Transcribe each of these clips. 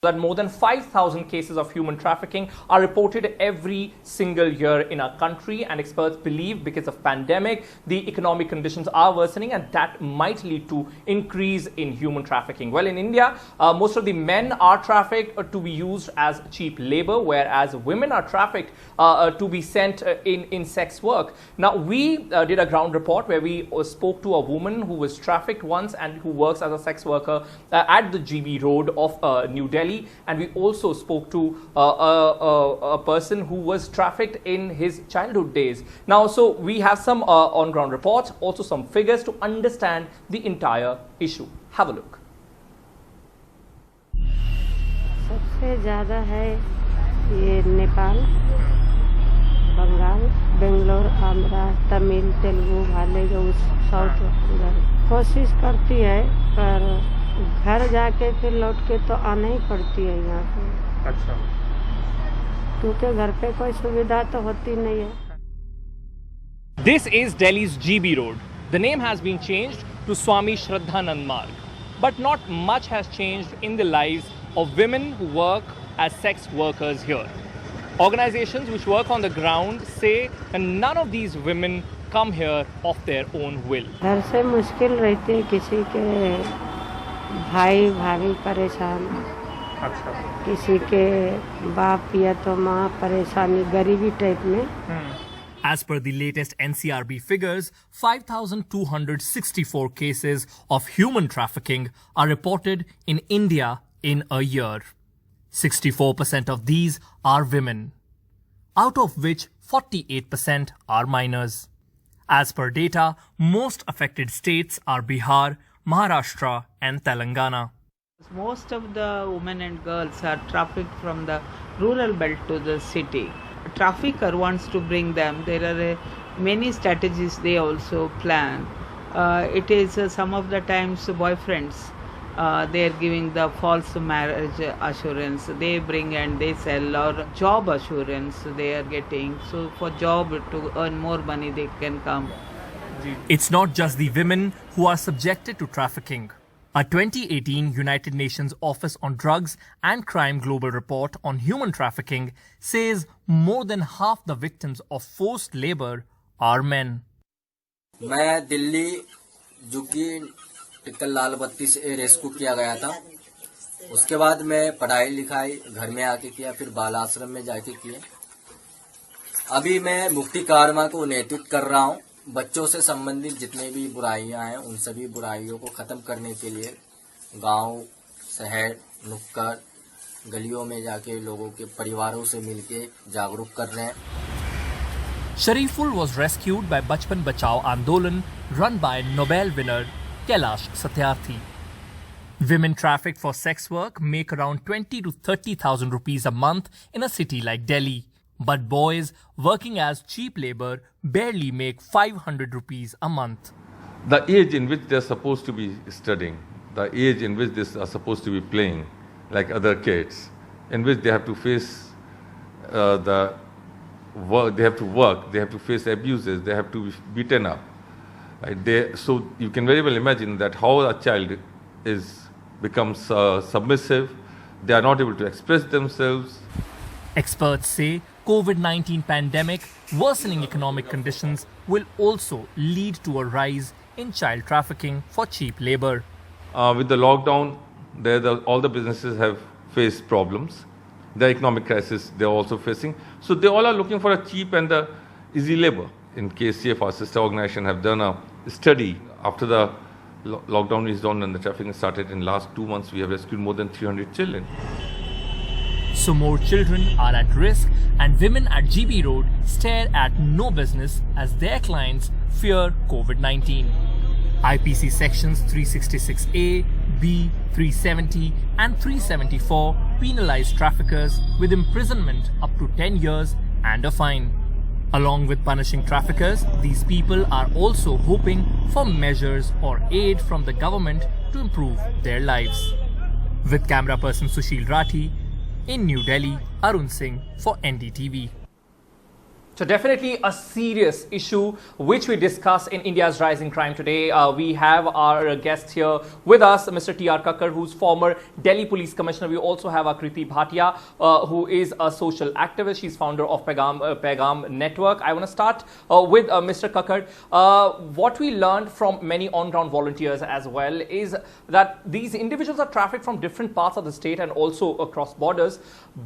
that more than 5,000 cases of human trafficking are reported every single year in our country, and experts believe because of pandemic the economic conditions are worsening and that might lead to increase in human trafficking. Well, in India, most of the men are trafficked to be used as cheap labor, whereas women are trafficked to be sent in sex work. Now, we did a ground report where we spoke to a woman who was trafficked once and who works as a sex worker at the GB Road of New Delhi. And we also spoke to a person who was trafficked in his childhood days. Now, so we have some on-ground reports, also some figures to understand the entire issue. Have a look. सबसे ज़्यादा है ये नेपाल, बंगाल, बेंगलोर, आंध्रा, तमिल, तेलुगु वाले जो south उधर कोशिश करती है, पर घर जाके फिर लौट के तो आना ही पड़ती है यहाँ पे। अच्छा। क्योंकि घर पे कोई सुविधा तो होती नहीं है। This is Delhi's GB Road. The name has been changed to Swami Shraddhanand Marg, but not much has changed in the lives of women who work as sex workers here. Organizations which work on the ground say that none of these women come here of their own will. घर से मुश्किल रहती है, किसी के भाई भाभी परेशान, अच्छा, किसी के बाप या तो माँ परेशानी, गरीबी टाइप में। As per the latest NCRB figures, 5,264 cases of human trafficking are reported in India in a year. 64% of these are women, out of which 48% are minors. As per data, most affected states are Bihar, Maharashtra and Telangana. Most of the women and girls are trafficked from the rural belt to the city. A trafficker wants to bring them. There are many strategies they also plan. It is some of the times boyfriends, they are giving the false marriage assurance. They bring and they sell, or job assurance they are getting. So for job to earn more money they can come. It's not just the women who are subjected to trafficking. A 2018 United Nations Office on Drugs and Crime Global Report on Human Trafficking says more than half the victims of forced labor are men. मैं दिल्ली जुकी टिक्कल लाल बत्ती से rescue किया गया था। उसके बाद मैं पढ़ाई लिखाई घर में आके किया, फिर बाल आश्रम में जाके किया। अभी मैं मुक्ति कारवा को नेतृत्व कर रहा हूँ। बच्चों से संबंधित जितने भी बुराइयां हैं उन सभी बुराइयों को खत्म करने के लिए गांव, शहर, नुक्कड़, गलियों में जाके लोगों के परिवारों से मिलके जागरूक कर रहे हैं। Shariful was rescued by Bachpan Bachao Andolan run by Nobel winner Kailash Satyarthi. Women trafficked for sex work make around 20 to 30,000 rupees a month in a city like Delhi. But boys working as cheap labor barely make 500 rupees a month. The age in which they are supposed to be studying, the age in which they are supposed to be playing like other kids, in which they have to face the work, they have to work, they have to face abuses, they have to be beaten up. Right? So you can very well imagine that how a child becomes submissive, they are not able to express themselves. Experts say COVID-19 pandemic, worsening economic conditions will also lead to a rise in child trafficking for cheap labor. With the lockdown, all the businesses have faced problems. The economic crisis they are also facing. So they all are looking for a cheap and the easy labor. In KCF, our sister organization, have done a study after the lockdown is done and the trafficking started. In last 2 months, we have rescued more than 300 children. So more children are at risk, and women at GB Road stare at no business as their clients fear COVID-19. IPC sections 366A, B, 370 and 374 penalize traffickers with imprisonment up to 10 years and a fine. Along with punishing traffickers, these people are also hoping for measures or aid from the government to improve their lives. With camera person Sushil Rathi, in New Delhi, Arun Singh for NDTV. So definitely a serious issue which we discuss in India's rising crime today. We have our guest here with us, Mr. T.R. Kakkar, who's former Delhi Police Commissioner. We also have Akriti Bhatia, who is a social activist. She's founder of Paigam Network. I want to start with Mr. Kakkar. What we learned from many on-ground volunteers as well is that these individuals are trafficked from different parts of the state and also across borders,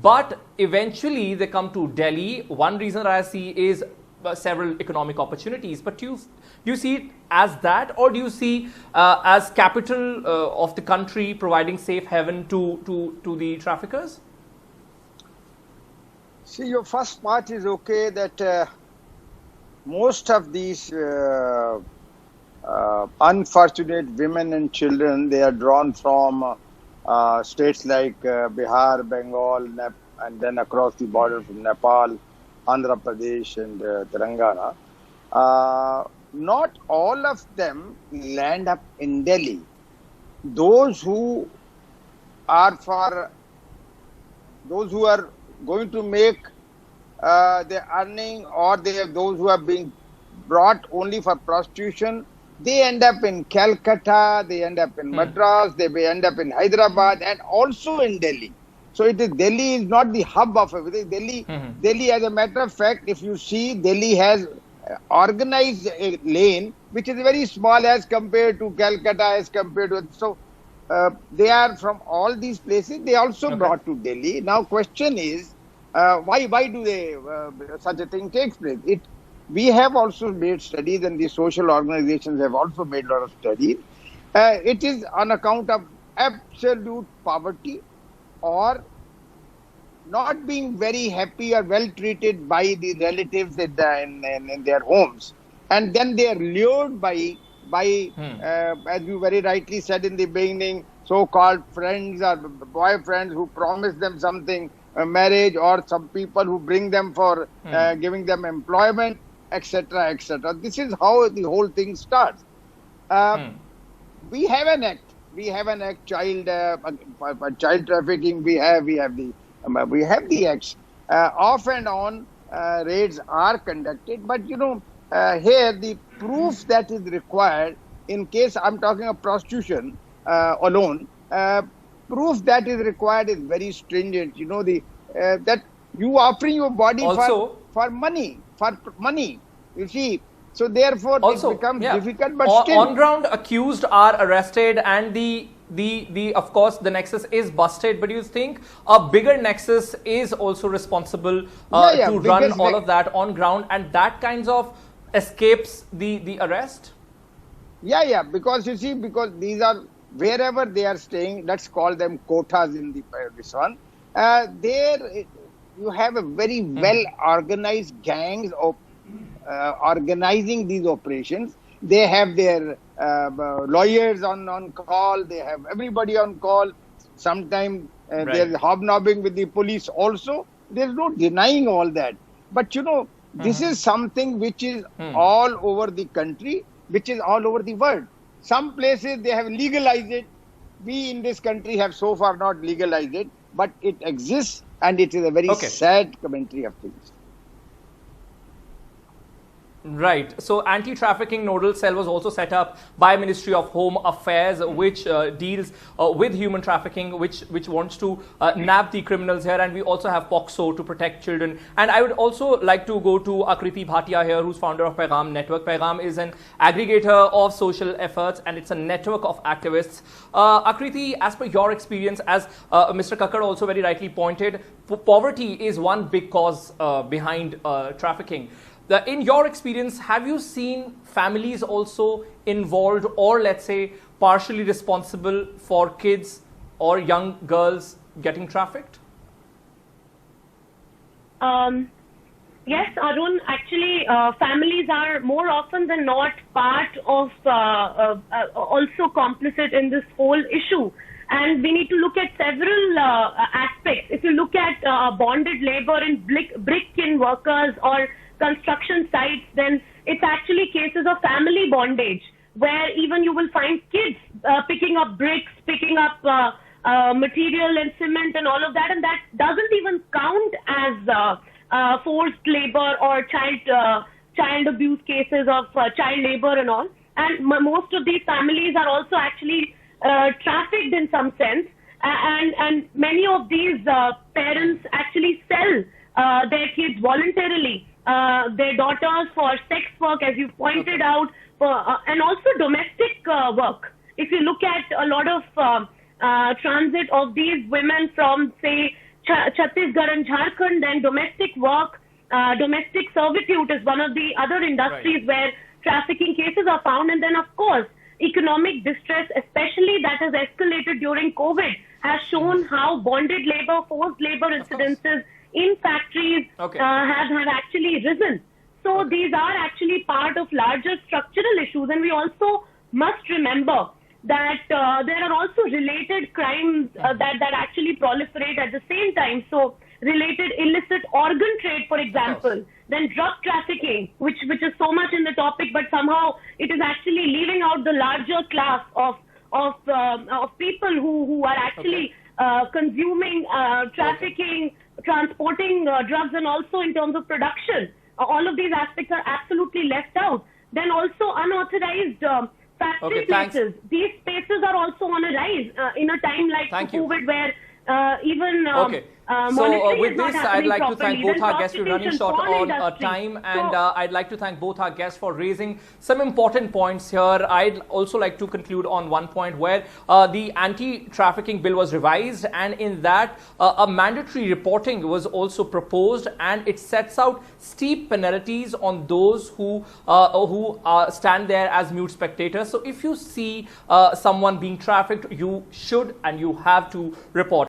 but eventually they come to Delhi. One reason that I see is several economic opportunities. But do you see it as that, or do you see as capital of the country providing safe haven to the traffickers? See, your first part is okay, that most of these unfortunate women and children, they are drawn from states like Bihar, Bengal, and then across the border from Nepal, Andhra Pradesh and Telangana. Not all of them land up in Delhi. Those who are going to make their earning, or those who are being brought only for prostitution, they end up in Calcutta, they end up in Madras, they may end up in Hyderabad and also in Delhi. So Delhi is not the hub of everything. Delhi, as a matter of fact, if you see, Delhi has organized a lane which is very small as compared to Calcutta, as compared to. So they are from all these places. They also brought to Delhi. Now, question is, why do they such a thing takes place? We have also made studies, and the social organizations have also made a lot of studies. It is on account of absolute poverty, or not being very happy or well treated by the relatives in their homes, and then they are lured by as you very rightly said in the beginning, so-called friends or boyfriends who promise them something, marriage, or some people who bring them for giving them employment, etc., etc. This is how the whole thing starts. We have an act. We have an act, child trafficking. We have the acts. Off and on raids are conducted, but here the proof that is required, in case I'm talking of prostitution alone, proof that is required is very stringent. That you offering your body also, for money, you see. So therefore, also, it becomes difficult. But still, on ground, accused are arrested, and the of course the nexus is busted. But do you think a bigger nexus is also responsible to run all of that on ground, and that kinds of escapes the arrest? Yeah. Because you see, because these are wherever they are staying. Let's call them quotas in this one. There you have a very well organized gangs of. Organizing these operations. They have their lawyers on call, they have everybody on call. Sometimes they're hobnobbing with the police also. There's no denying all that. But this is something which is all over the country, which is all over the world. Some places they have legalized it. We in this country have so far not legalized it, but it exists, and it is a very sad commentary of things. Right. So anti-trafficking nodal cell was also set up by Ministry of Home Affairs, which deals with human trafficking, which wants to nab the criminals here. And we also have POCSO to protect children. And I would also like to go to Akriti Bhatia here, who's founder of Paigam Network. Paigam is an aggregator of social efforts, and it's a network of activists. Akriti, as per your experience, as Mr. Kakkar also very rightly pointed, poverty is one big cause behind trafficking. In your experience, have you seen families also involved, or let's say partially responsible for kids or young girls getting trafficked? Yes, Arun, actually families are more often than not part of also complicit in this whole issue. And we need to look at several aspects. If you look at bonded labor in brick kiln workers or construction sites, then it's actually cases of family bondage, where even you will find kids picking up bricks, picking up material and cement and all of that, and that doesn't even count as forced labor or child abuse cases of child labor and all. And most of these families are also actually trafficked in some sense. And many of these parents actually sell their kids voluntarily, their daughters for sex work, as you pointed out, and also domestic work. If you look at a lot of transit of these women from, say, Chhattisgarh and Jharkhand, then domestic work, domestic servitude is one of the other industries where trafficking cases are found. And then, of course, economic distress, especially that has escalated during COVID, has shown how bonded labor, forced labor incidences in factories have actually risen. So these are actually part of larger structural issues. And we also must remember that there are also related crimes that actually proliferate at the same time. So related illicit organ trade, for example, then drug trafficking, which is so much in the topic, but somehow it is actually leaving out the larger class of people who are actually consuming, trafficking, transporting drugs, and also in terms of production. All of these aspects are absolutely left out. Then also unauthorized factory places. These spaces are also on a rise in a time like COVID, where even so with this, I'd like to properly. thank both our guests. We're running short on time, and I'd like to thank both our guests for raising some important points here. I'd also like to conclude on one point where the anti-trafficking bill was revised, and in that a mandatory reporting was also proposed, and it sets out steep penalties on those who stand there as mute spectators. So if you see someone being trafficked, you should and you have to report.